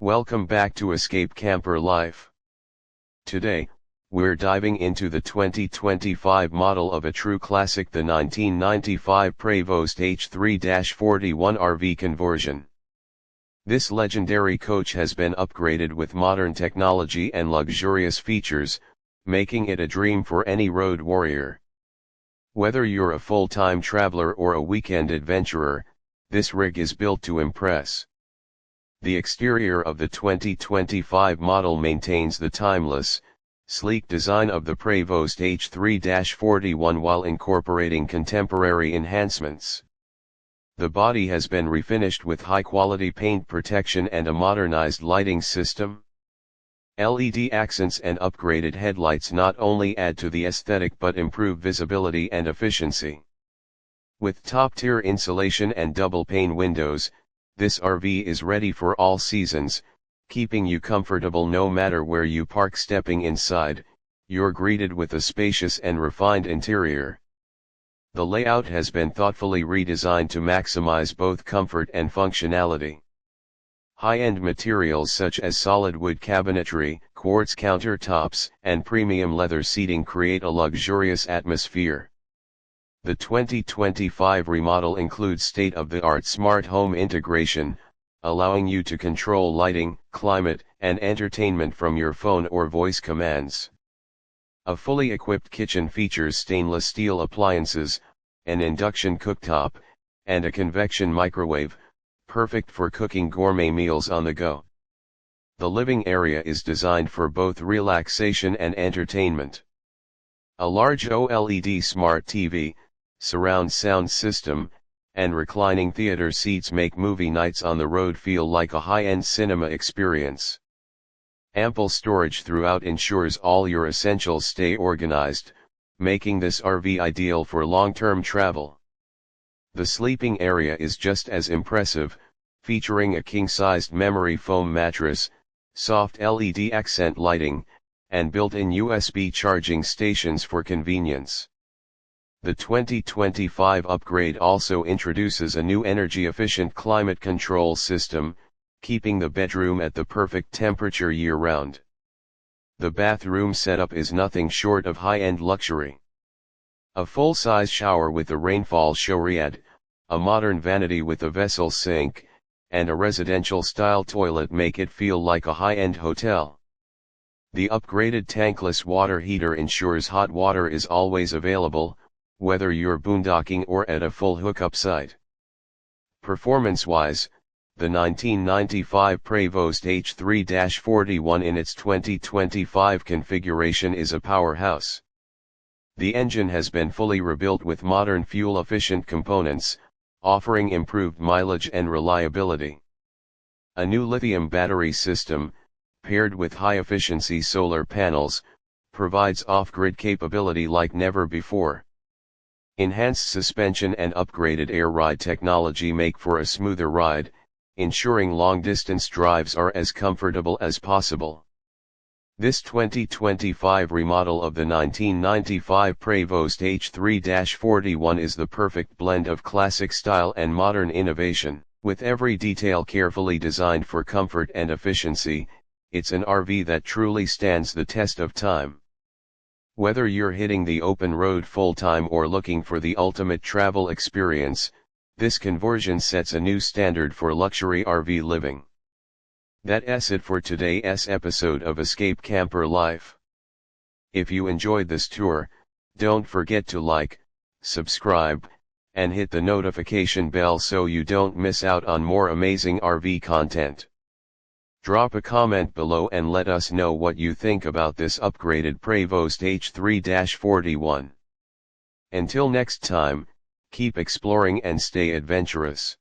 Welcome back to Escape Camper Life. Today, we're diving into the 2025 model of a true classic, the 1995 Prevost H3-41 RV Conversion. This legendary coach has been upgraded with modern technology and luxurious features, making it a dream for any road warrior. Whether you're a full-time traveler or a weekend adventurer, this rig is built to impress. The exterior of the 2025 model maintains the timeless, sleek design of the Prevost H3-41 while incorporating contemporary enhancements. The body has been refinished with high-quality paint protection and a modernized lighting system. LED accents and upgraded headlights not only add to the aesthetic but improve visibility and efficiency. With top-tier insulation and double-pane windows, this RV is ready for all seasons, keeping you comfortable no matter where you park. Stepping inside, you're greeted with a spacious and refined interior. The layout has been thoughtfully redesigned to maximize both comfort and functionality. High-end materials such as solid wood cabinetry, quartz countertops, and premium leather seating create a luxurious atmosphere. The 2025 remodel includes state-of-the-art smart home integration, allowing you to control lighting, climate, and entertainment from your phone or voice commands. A fully equipped kitchen features stainless steel appliances, an induction cooktop, and a convection microwave, perfect for cooking gourmet meals on the go. The living area is designed for both relaxation and entertainment. A large OLED smart TV, surround sound system, and reclining theater seats make movie nights on the road feel like a high-end cinema experience. Ample storage throughout ensures all your essentials stay organized, making this RV ideal for long-term travel. The sleeping area is just as impressive, featuring a king-sized memory foam mattress, soft LED accent lighting, and built-in USB charging stations for convenience. The 2025 upgrade also introduces a new energy-efficient climate control system, keeping the bedroom at the perfect temperature year-round. The bathroom setup is nothing short of high-end luxury. A full-size shower with a rainfall showerhead, a modern vanity with a vessel sink, and a residential-style toilet make it feel like a high-end hotel. The upgraded tankless water heater ensures hot water is always available, whether you're boondocking or at a full hookup site. Performance-wise, the 1995 Prevost H3-41 in its 2025 configuration is a powerhouse. The engine has been fully rebuilt with modern fuel-efficient components, offering improved mileage and reliability. A new lithium battery system, paired with high-efficiency solar panels, provides off-grid capability like never before. Enhanced suspension and upgraded air ride technology make for a smoother ride, ensuring long-distance drives are as comfortable as possible. This 2025 remodel of the 1995 Prevost H3-41 is the perfect blend of classic style and modern innovation. With every detail carefully designed for comfort and efficiency, it's an RV that truly stands the test of time. Whether you're hitting the open road full-time or looking for the ultimate travel experience, this conversion sets a new standard for luxury RV living. That's it for today's episode of Escape Camper Life. If you enjoyed this tour, don't forget to like, subscribe, and hit the notification bell so you don't miss out on more amazing RV content. Drop a comment below and let us know what you think about this upgraded Prevost H3-41. Until next time, keep exploring and stay adventurous.